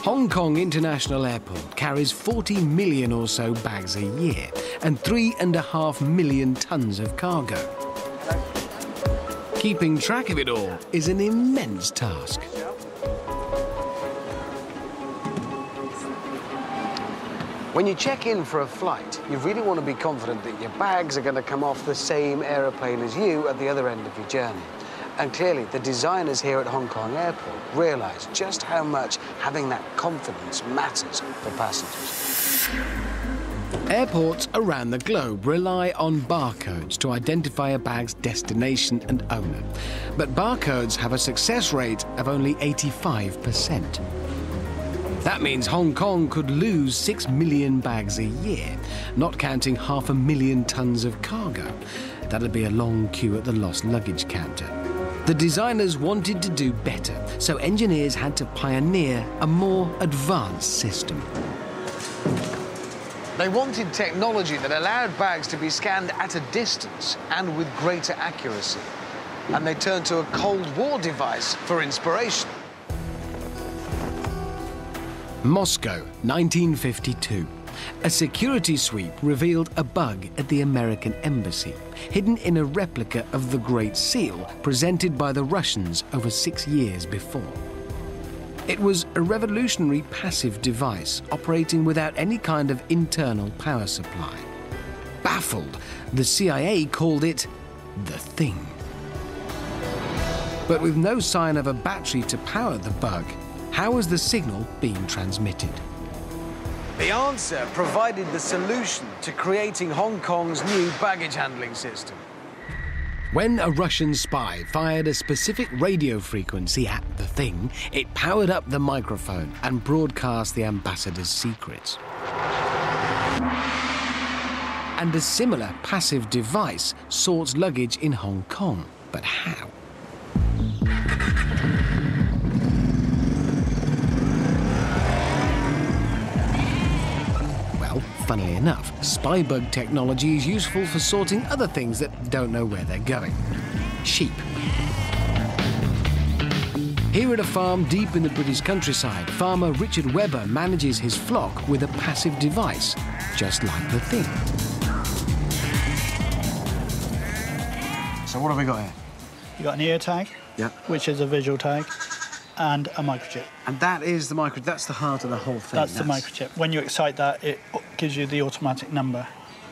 Hong Kong International Airport carries 40 million or so bags a year and 3.5 million tons of cargo. Keeping track of it all is an immense task. When you check in for a flight, you really want to be confident that your bags are going to come off the same aeroplane as you at the other end of your journey. And clearly, the designers here at Hong Kong Airport realise just how much having that confidence matters for passengers. Airports around the globe rely on barcodes to identify a bag's destination and owner. But barcodes have a success rate of only 85%. That means Hong Kong could lose 6 million bags a year, not counting 500,000 tons of cargo. That'd be a long queue at the lost luggage counter. The designers wanted to do better, so engineers had to pioneer a more advanced system. They wanted technology that allowed bags to be scanned at a distance and with greater accuracy. And they turned to a Cold War device for inspiration. Moscow, 1952. A security sweep revealed a bug at the American embassy, hidden in a replica of the Great Seal presented by the Russians over 6 years before. It was a revolutionary passive device operating without any kind of internal power supply. Baffled, the CIA called it the Thing. But with no sign of a battery to power the bug, how was the signal being transmitted? The answer provided the solution to creating Hong Kong's new baggage handling system. When a Russian spy fired a specific radio frequency at the Thing, it powered up the microphone and broadcast the ambassador's secrets. And a similar passive device sorts luggage in Hong Kong. But how? Funnily enough, spy bug technology is useful for sorting other things that don't know where they're going. Sheep. Here at a farm deep in the British countryside, farmer Richard Webber manages his flock with a passive device, just like the Thing. So what have we got here? You've got an ear tag, which is a visual tag, and a microchip. And that is the microchip, that's the heart of the whole thing. That's the microchip. When you excite that, it gives you the automatic number.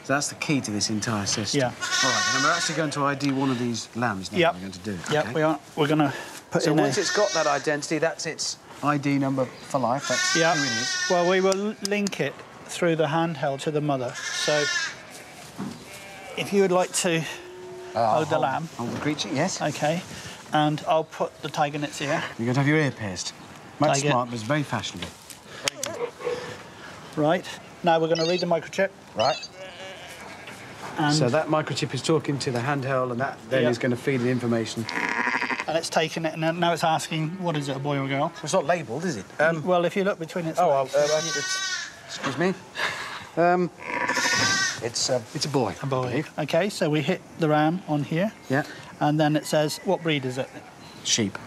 So that's the key to this entire system. Yeah. All right, and we're actually going to ID one of these lambs now. Yep. We're going to do. Yeah, we are. We're going to put in. So once it's got that identity, that's its ID number for life. That's who it is. Well, we will link it through the handheld to the mother. So if you would like to hold the lamb. Hold the creature, yes. OK. And I'll put the tag in its ear. You're going to have your ear pierced. Much smart, but it's very fashionable. Right. Now we're going to read the microchip. Right. And so that microchip is talking to the handheld, and that then is going to feed the information. And it's taking it, and now it's asking, what is it, a boy or a girl? Well, it's not labelled, is it? Well, if you look between its legs... excuse me. It's a boy. A boy. OK, so we hit the ram on here. Yeah. And then it says, what breed is it? Sheep.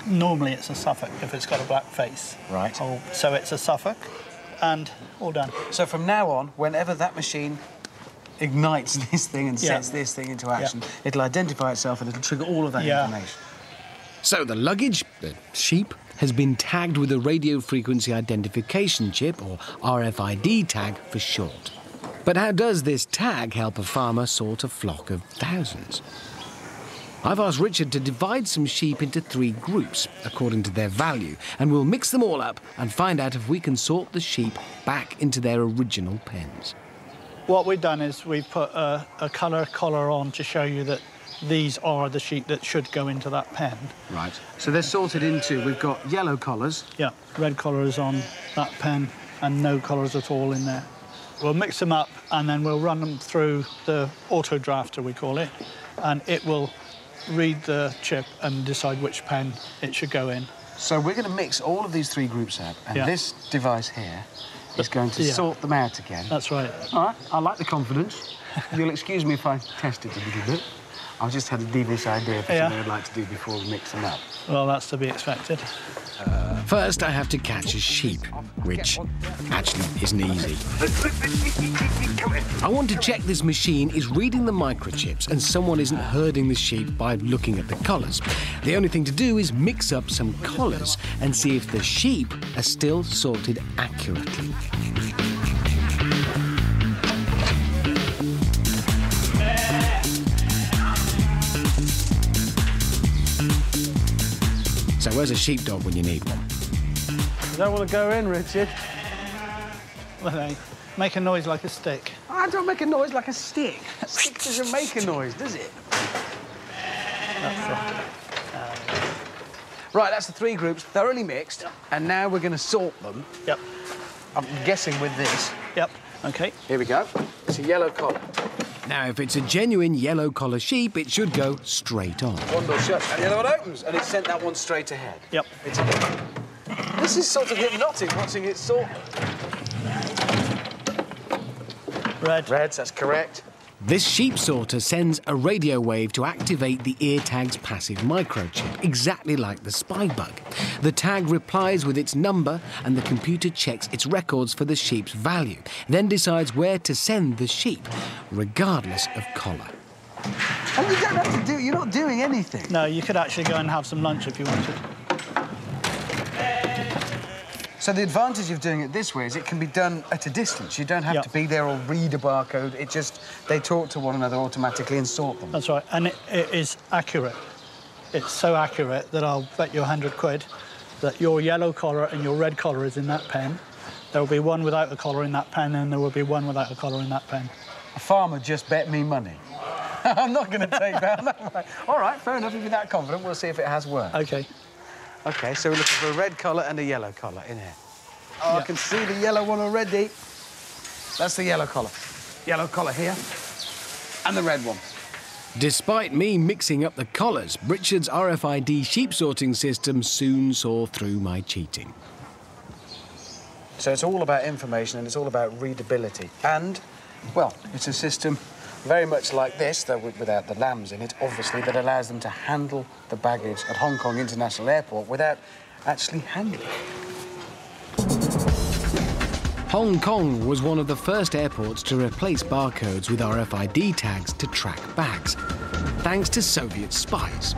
Normally it's a Suffolk if it's got a black face. Right. Oh, so it's a Suffolk, and all done. So from now on, whenever that machine ignites this thing and sets this thing into action, it'll identify itself and it'll trigger all of that information. So the luggage, the sheep, has been tagged with a radio frequency identification chip, or RFID tag for short. But how does this tag help a farmer sort a flock of thousands? I've asked Richard to divide some sheep into 3 groups, according to their value, and we'll mix them all up and find out if we can sort the sheep back into their original pens. What we've done is we've put a colour collar on to show you that these are the sheep that should go into that pen. Right. So they're sorted into, we've got yellow collars. Yeah, red collars on that pen and no collars at all in there. We'll mix them up and then we'll run them through the auto drafter, we call it, and it will read the chip and decide which pen it should go in. So we're going to mix all of these 3 groups up, and this device here is going to sort them out again. That's right. All right, I like the confidence. You'll excuse me if I test it a little bit. I just had a devious idea for Yeah. something I'd like to do before we mix them up. Well, that's to be expected. First, I have to catch a sheep, which actually isn't easy. I want to check this machine is reading the microchips and someone isn't herding the sheep by looking at the collars. The only thing to do is mix up some collars and see if the sheep are still sorted accurately. So where's a sheepdog when you need one? You don't want to go in, Richard. Well, they make a noise like a stick. I don't make a noise like a stick. A stick doesn't make a noise, does it? Right, that's the 3 groups, thoroughly mixed, and now we're going to sort them. Yep. I'm guessing with this. Yep. OK. Here we go. It's a yellow collar. Now, if it's a genuine yellow collar sheep, it should go straight on. One door shut, and the other one opens, and it sent that one straight ahead. Yep. This is sort of hypnotic, watching it sort. Red. Reds, that's correct. This sheep sorter sends a radio wave to activate the ear tag's passive microchip, exactly like the spy bug. The tag replies with its number, and the computer checks its records for the sheep's value, then decides where to send the sheep, regardless of collar. And you don't have to do... You're not doing anything. No, you could actually go and have some lunch if you wanted. So the advantage of doing it this way is it can be done at a distance. You don't have to be there or read a barcode. It just... They talk to one another automatically and sort them. That's right. And it is accurate. It's so accurate that I'll bet you 100 quid that your yellow collar and your red collar is in that pen. There will be one without a collar in that pen, and there will be one without a collar in that pen. A farmer just bet me money. I'm not going to take that. All right, fair enough. If you're that confident, we'll see if it has worked. OK. OK, so we're looking for a red collar and a yellow collar in here. Oh, I can see the yellow one already. That's the yellow collar. Yellow collar here. And the red one. Despite me mixing up the collars, Richard's RFID sheep sorting system soon saw through my cheating. So it's all about information and it's all about readability. And, well, it's a system very much like this, though without the lambs in it, obviously, that allows them to handle the baggage at Hong Kong International Airport without actually handling it. Hong Kong was one of the first airports to replace barcodes with RFID tags to track bags, thanks to Soviet spies.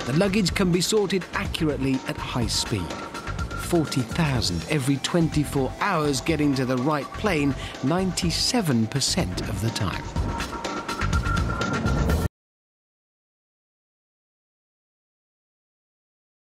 The luggage can be sorted accurately at high speed. 40,000 every 24 hours getting to the right plane 97% of the time.